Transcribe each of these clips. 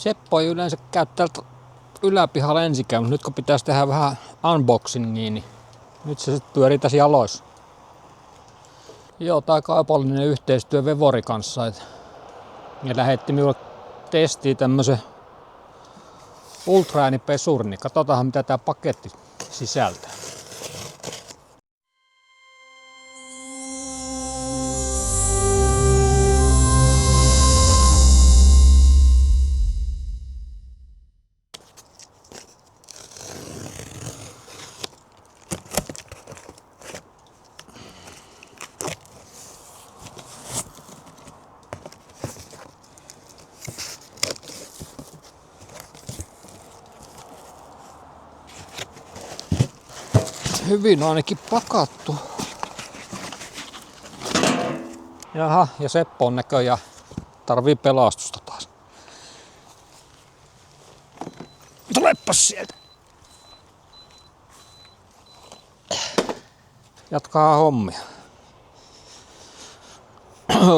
Seppo ei yleensä käy täältä yläpihalla ensikään, mutta nyt kun pitäisi tehdä vähän unboxingia, niin nyt se sitten pyörii tässä jaloissa. Joo, tää kaupallinen yhteistyö Vevori kanssa. Ne lähetti minulle testiin tämmösen ultraäänipesurin, niin katsotaan mitä tää paketti sisältää. Hyvin ainakin pakattu. Jaha, ja Seppo on näköjään tarvii pelastusta taas. Tulepas sieltä. Jatkaa hommia.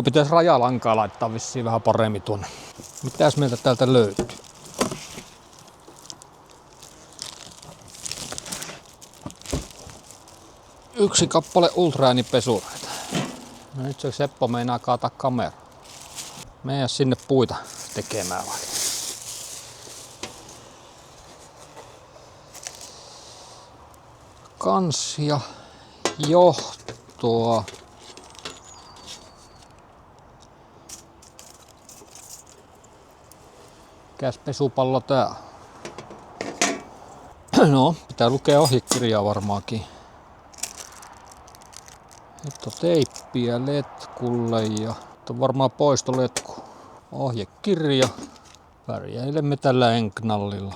Pitäis rajalankaa laittaa vissiin vähän paremmin tuonne. Mitäs meiltä täältä löytyy? Yksi kappale ultraäänipesureita. No nyt se Seppo meinaa kaataa kameraa. Mene sinne puita tekemään vai. Kansia, johtoa. Mikäs pesupallo tää? No, pitää lukea ohjekirjaa varmaankin. Nyt on teippiä letkulle ja on varmaan poistoletku. Ohjekirja. Värjäilemme tällä enknallilla.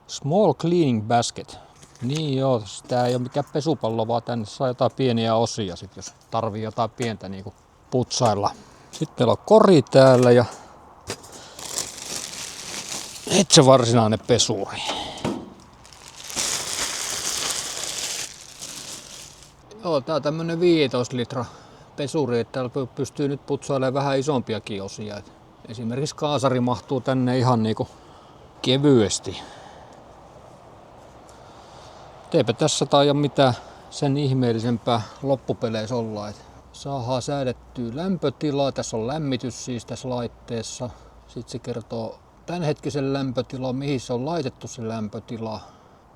Small cleaning basket. Niin joo, tää ei ole mikään pesupallo, vaan tänne saa jotain pieniä osia sit, jos tarvii jotain pientä niinku putsailla. Sitten meillä on kori täällä ja et se varsinainen pesuri. Joo, tää on tämmönen 15 litra pesuri, että täällä pystyy nyt putsailemaan vähän isompiakin osia. Esimerkiksi kaasari mahtuu tänne ihan niinku kevyesti. Eipä tässä taida mitään sen ihmeellisempää loppupeleissä olla. Et saadaan säädettyä lämpötilaa. Tässä on lämmitys siis tässä laitteessa. Sitten se kertoo tämänhetkisen lämpötilan, mihin se on laitettu se lämpötila.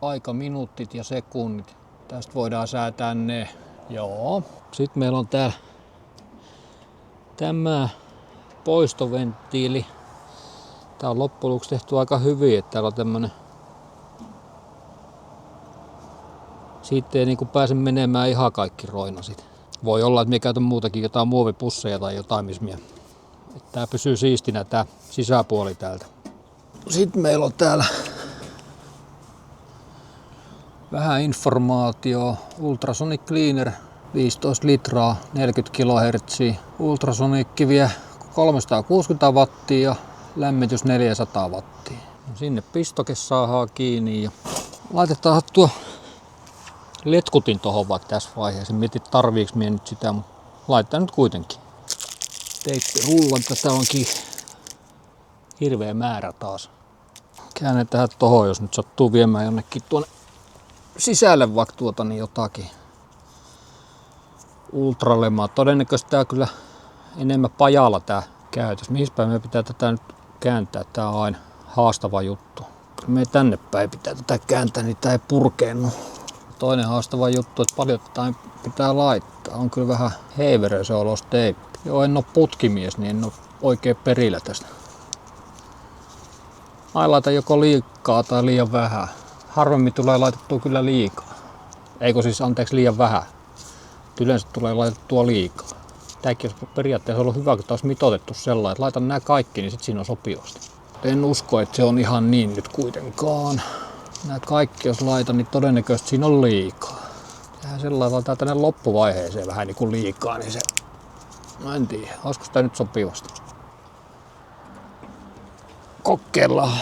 Aika, minuutit ja sekunnit. Tästä voidaan säätää ne. Joo. Sitten meillä on täällä tämä poistoventtiili. Tää on loppujen lopuksi tehty aika hyvin, että täällä on tämmönen. Siitä ei niinku pääse menemään ihan kaikki roinasit. Voi olla, että minä käytän muutakin jotain muovipusseja tai jotain, missä minä. Tää pysyy siistinä tää sisäpuoli täältä. Sitten meillä on täällä vähän informaatiota. Ultrasonic Cleaner 15 litraa, 40 kHz. Ultrasonic vie 360 wattia ja lämmitys 400 wattia. Sinne pistoke saadaan kiinni ja laitetaan tuo letkutin tohon vaikka tässä vaiheessa. Mietin, tarviiks minä nyt sitä, mutta laitetaan nyt kuitenkin. Teippirullan, tätä onkin hirveä määrä taas. Käännetään tohon, jos nyt sattuu viemään jonnekin tuonne sisälle vaikka niin jotakin ultralemaa. Todennäköisesti tää kyllä enemmän pajalla tää käytös. Mihin päin me pitää tätä nyt kääntää? Tää on aina haastava juttu. Kun me tänne päin pitää tätä kääntää, niin tää ei purkeennu. Toinen haastava juttu, että paljon tätä pitää laittaa. On kyllä vähän heiveröisen olos teippi. Joo, en oo putkimies, niin en oo oikein perillä tästä. Ai laita joko liikaa tai liian vähän. Harvemmin tulee laitettua kyllä liikaa. Eikö siis anteeksi liian vähän. Yleensä tulee laitettua liikaa. Tääkin olisi periaatteessa ollut hyvä, kun taas mitoitettu sellainen, että laitan nämä kaikki, niin sit siinä on sopivasti. En usko, että se on ihan niin nyt kuitenkaan. Nämä kaikki jos laitan, niin todennäköisesti siinä on liikaa. Tehdään sellainen, että tänne loppuvaiheeseen vähän niin kuin liikaa, niin se. No en tiedä, olisiko sitä nyt sopivasti. Kokeillaan.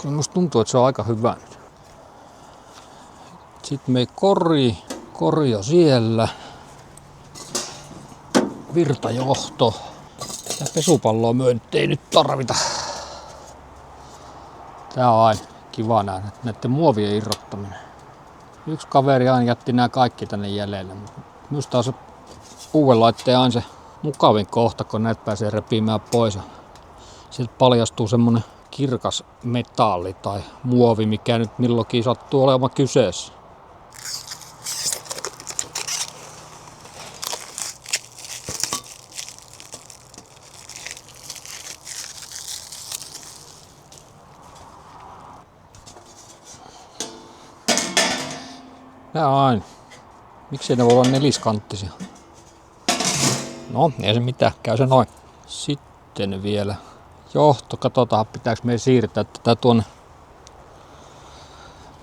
Kyllä musta tuntuu, että se on aika hyvä nyt. Sitten me kori on siellä. Virtajohto. Ja pesupalloa nyt ei nyt tarvita. Tää on aina kiva näiden muovien irrottaminen. Yksi kaveri aina jätti nämä kaikki tänne jäljelle. Minusta on se uuden laitteen aina se mukavin kohta, kun näitä pääsee repimään pois. Sieltä paljastuu semmonen kirkas metalli tai muovi, mikä nyt milloinkin sattuu olemaan kyseessä. Nää on aina. Miksei ne voi olla neliskanttisia? No, ei se mitään, käy se noin. Sitten vielä johto. Katsotaan, pitääkö meidän siirtää tätä tuonne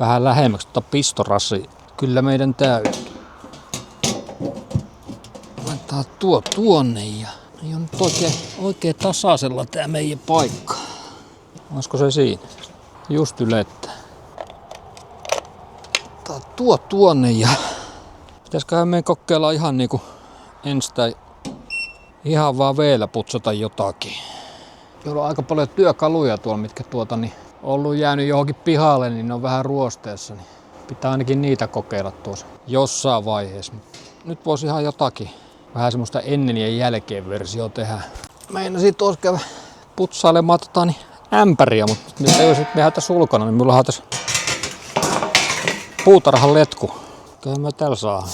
vähän lähemmäksi pistorassia. Kyllä meidän täytyy. Laitetaan tuonne ja ei on nyt oikein tasaisella tää meidän paikka. Olisiko se siinä? Just ylettä. Tuonne ja pitäisiköhän meidän kokeilla ihan niinku ensin ihan vaan veellä putsata jotakin. Meillä on aika paljon työkaluja tuolla, mitkä ollut jäänyt johonkin pihalle, niin ne on vähän ruosteessa. Niin pitää ainakin niitä kokeilla tuossa jossain vaiheessa. Nyt voisi ihan jotakin vähän semmoista ennen ja jälkeen versio tehdä. Meinasin tuossa käydä putsailemaan ämpäriä, mutta nyt ei olisi mehän tässä ulkona, niin mulla on tässä puutarhan letku. Kyllä mä täällä saa.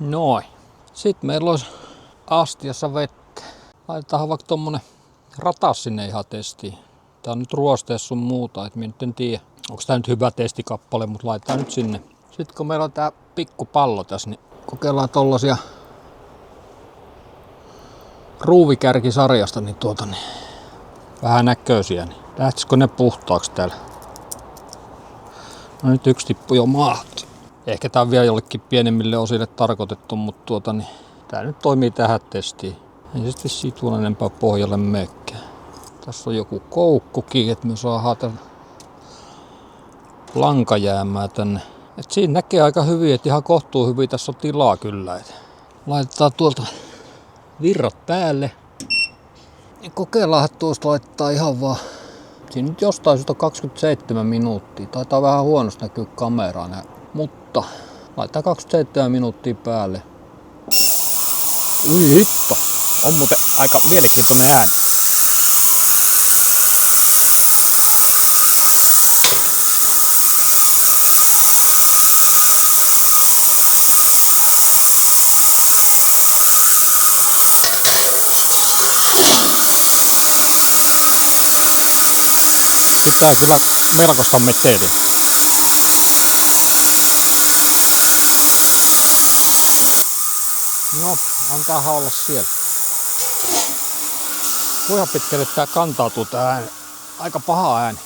Noin. Sitten meillä olisi astiassa vettä. Laitetaan vaikka tommonen ratas sinne ihan testiin. Tää on nyt ruosteessa sun muuta, et minä nyt en tiedä, onko tää nyt hyvä testikappale, mutta laitetaan nyt sinne. Sitten kun meillä on tää pikkupallo tässä, niin kokeillaan tollasia ruuvikärkisarjasta, niin vähän näköisiä. Niin lähtisikö ne puhtaaksi täällä? No nyt yksi tippu jo maahan. Ehkä tää on vielä jollekin pienemmille osille tarkoitettu, mutta tää nyt toimii tähän testiin. Ei sitten siitä tuolla enempää pohjalle mekkää. Tässä on joku koukkukin, että me saadaan tämän lanka jäämään tänne. Et siinä näkee aika hyvin, että ihan kohtuu hyvin tässä on tilaa kyllä. Et laitetaan tuolta virrat päälle. Ja kokeillaan, että tuosta laittaa ihan vaan. Siinä nyt jostain syystä on 27 minuuttia. Taitaa vähän huonosti näkyä kameraan. Mutta laittaa 27 minuuttia päälle. Ui hitto! On muuten aika mielenkiintoinen ääni. Tää kyllä melkoista meteliä. No, antaa olla siellä. Kuinka pitkälle tää kantautuu tää ääni? Aika paha ääni.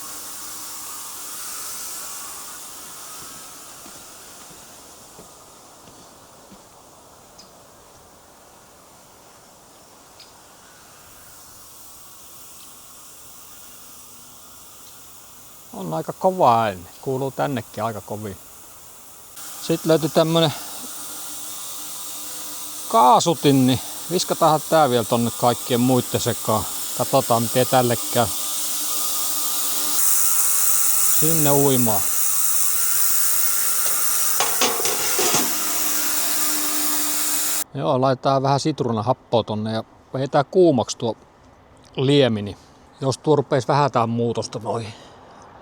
On aika kova ääni. Kuuluu tännekin aika kovin. Sitten löytyi tämmönen kaasutin, niin viskataan tää vielä tonne kaikkien muitten sekaan. Katsotaan miten tälle käy. Sinne uimaan. Joo, laitetaan vähän sitruunahappoa tonne ja vedetään kuumaksi tuo liemi, niin jos tuo rupeis vähän tää muutosta noihin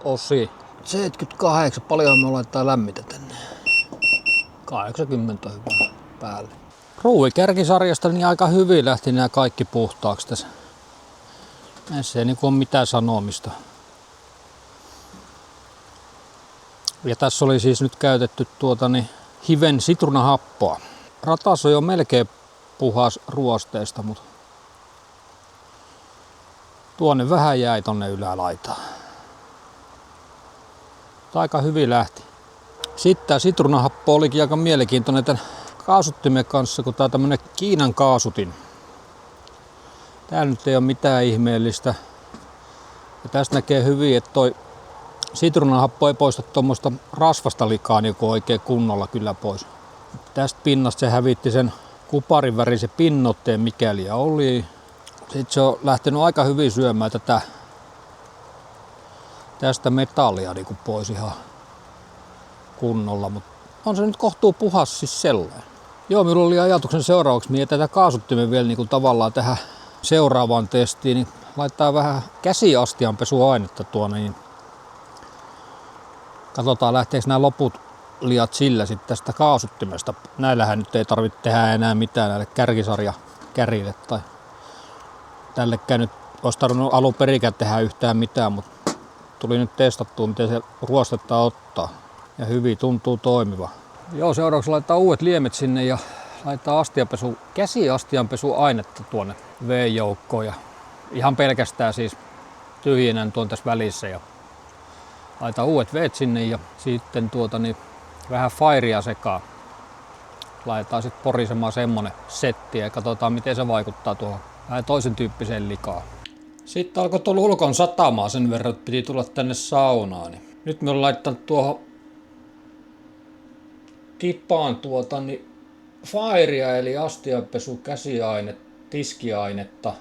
osiin. 78, paljon me laittaa lämmitä tänne. 80 hyvää päälle. Ruuvikärkisarjasta niin aika hyvin lähti nämä kaikki puhtaaksi tässä. Näissä ei niinku ole mitään sanomista. Ja tässä oli siis nyt käytetty hiven sitruunahappoa. Ratas on jo melkein puhas ruosteesta, mutta tuonne vähän jäi tonne ylälaitaan. Aika hyvin lähti. Sitten tämä sitruunahappo olikin aika mielenkiintoinen tämän kaasuttimen kanssa, kun tää on tämmönen Kiinan kaasutin. Täällä nyt ei ole mitään ihmeellistä. Ja tästä näkee hyvin, että toi sitruunahappo ei poista tuommoista rasvasta likaa niin oikein kunnolla kyllä pois. Tästä pinnasta se hävitti sen kuparin värisen pinnoitteen mikäli oli. Sitten se on lähtenyt aika hyvin syömään tästä metallia niin kuin pois ihan kunnolla, mutta on se nyt kohtuu puhas siis sellainen. Joo, minulla oli ajatuksen seuraavaksi, että tätä kaasuttimen vielä niin kuin tavallaan tähän seuraavaan testiin, niin laittaa vähän käsiastianpesuainetta tuonne, niin katsotaan lähteekö nämä loput liat sillä sitten tästä kaasuttimesta. Näillähän nyt ei tarvitse tehdä enää mitään näille kärkisarjakärille tai tällekään nyt olisi tarvinnut alun perikään tehdä yhtään mitään, mutta tuli nyt testattua, miten se ruostetta ottaa. Ja hyvin tuntuu toimiva. Joo, seuraavaksi laittaa uudet liemet sinne ja laittaa käsiastianpesuainetta tuonne V-joukkoon. Ja ihan pelkästään siis tyhjennän tuon tässä välissä ja laitan uudet veet sinne ja sitten vähän fairia sekaan. Laitetaan sitten porisemaan semmonen setti ja katsotaan miten se vaikuttaa tuohon vähän toisen tyyppiseen likaan. Sitten alkoi tuolla ulkon satamaan sen verran, että piti tulla tänne saunaan. Niin nyt me on laittanut tuohon tipaan fairia eli astianpesu tiskiainetta.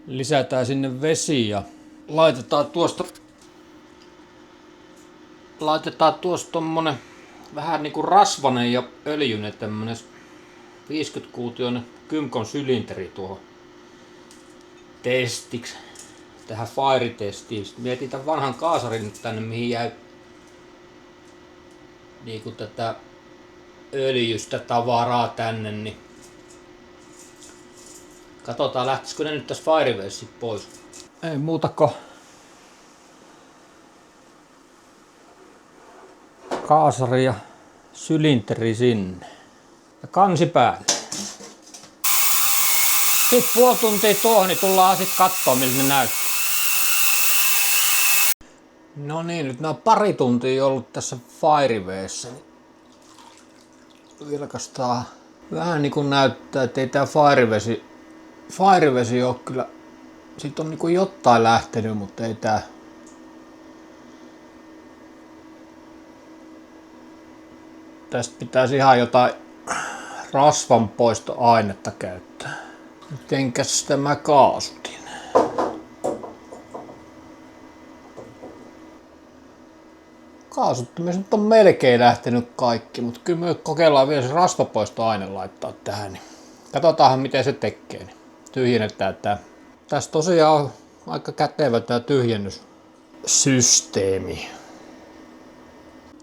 Lisätään sinne vesi ja laitetaan tuosta tommonen vähän niinku rasvanen ja öljyinen tämmönen 50-kuutioinen Kymkon sylinteri tuohon testiksi, tähän fairitestiin. Sitten mietin tämän vanhan kaasarin nyt tänne, mihin jäi niinku tätä öljystä tavaraa tänne, niin katsotaan lähtisikö ne nyt tässä Fireways pois. Ei muutako kaasari ja sylinteri sinne ja kansi päälle. Sitten puoli tuntia tuohon, niin tullaan sitten kattoo miltä ne näyttää. No niin, nyt nämä pari tuntia ollut tässä Firewayssä. Vilkastaa vähän niin kuin näyttää, että ei tää Fireway ole kyllä. Siitä on niin kuin jotain lähtenyt, mutta ei tää. Tästä pitäisi ihan jotain rasvanpoistoainetta käyttää. Mitenkäs tämä kaasutin? Kaasuttimessa nyt on melkein lähtenyt kaikki, mutta kyllä me kokeillaan vielä se rasvapoistoaine laittaa tähän. Niin katsotaanhan miten se tekee. Niin tyhjennetään tää. Tässä tosiaan on aika kätevä tää tyhjennyssysteemi.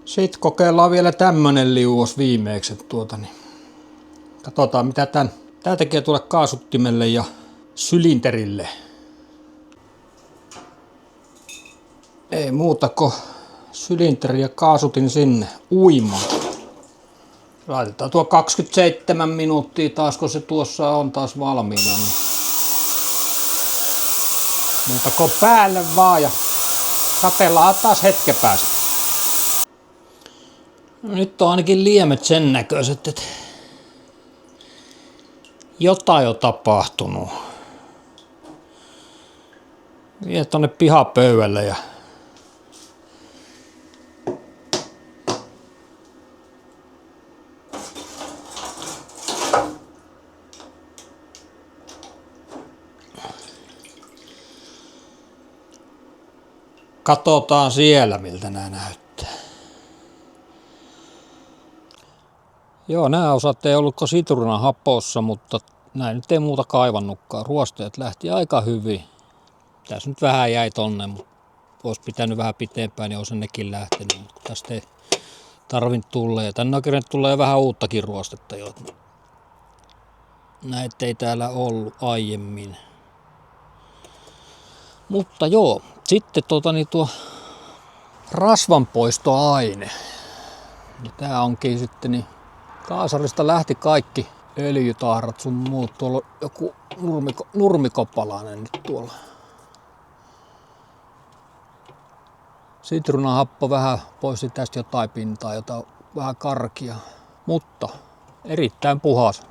Sitten kokeillaan vielä tämmönen liuos viimeksi. Niin katsotaan mitä tää tekee tuolle kaasuttimelle ja sylinterille. Ei muuta kuin sylinteri ja kaasutin sinne uimaan. Laitetaan tuo 27 minuuttia taas, kun se tuossa on taas valmiina. Niin muuta kuin päälle vaan ja katsellaan taas hetken päästä. No, nyt on ainakin liemet sen näköiset, että jotain on tapahtunut. Vie tonne pihapöydälle ja katsotaan siellä miltä nää näyttää. Joo, nämä osat ei ollutko sitruunahapossa, mutta näin nyt ei muuta kaivannutkaan. Ruosteet lähti aika hyvin. Tässä nyt vähän jäi tonne, mutta olisi pitänyt vähän pitempään, niin olisi nekin lähtenyt. Mutta tästä ei tarvinnut tulla. Ja tänne oikein tulee vähän uuttakin ruostetta jo. Näitä ei täällä ollut aiemmin. Mutta joo, sitten tuo rasvanpoistoaine. Ja tää onkin sitten niin kaasarista lähti kaikki öljytahrat sun muut. Tuolla on joku nurmikopalainen nyt tuolla. Sitruunahappo vähän poisti tästä jotain pintaa, jota vähän karkia. Mutta erittäin puhas.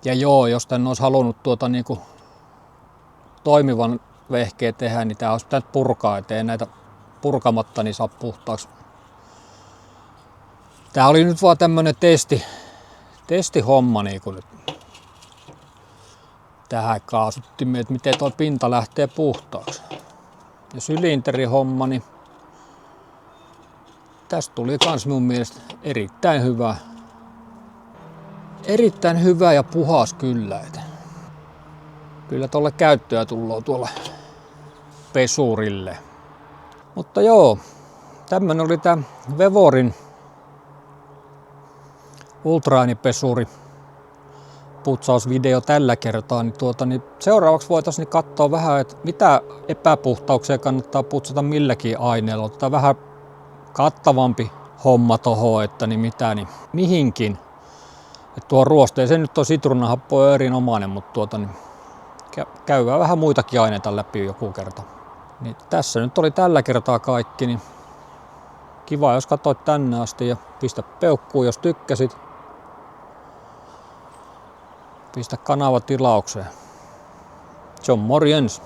Ja joo, jos tän olisi halunnut niinku toimivan vehkeen tehdä, niin tää olisi pitänyt purkaa, ettei näitä purkamatta niin saa puhtaaksi. Tää oli nyt vaan tämmönen testihomma niinku nyt tähän kaasuttimeen, että miten tuo pinta lähtee puhtaaksi. Ja sylinterihomma, niin tästä tuli kans mun mielestä erittäin hyvä. Erittäin hyvä ja puhas kyllä. Kyllä tuolle käyttöä tullaan tuolla pesurille. Mutta joo, tämmönen oli tää Vevorin ultraäänipesuri putsausvideo tällä kertaa, niin seuraavaksi voitaisiin katsoa vähän, että mitä epäpuhtauksia kannattaa putsata milläkin aineella. Otetaan vähän kattavampi homma tohon, että niin mihinkin. Et tuo ruosteeseen nyt on sitruunahappo erinomainen, mutta käydään vähän muitakin aineita läpi joku kerta. Niin tässä nyt oli tällä kertaa kaikki, niin kiva jos katsoit tänne asti ja pistä peukkuun jos tykkäsit. Pistä kanava tilaukseen. Se on morjens!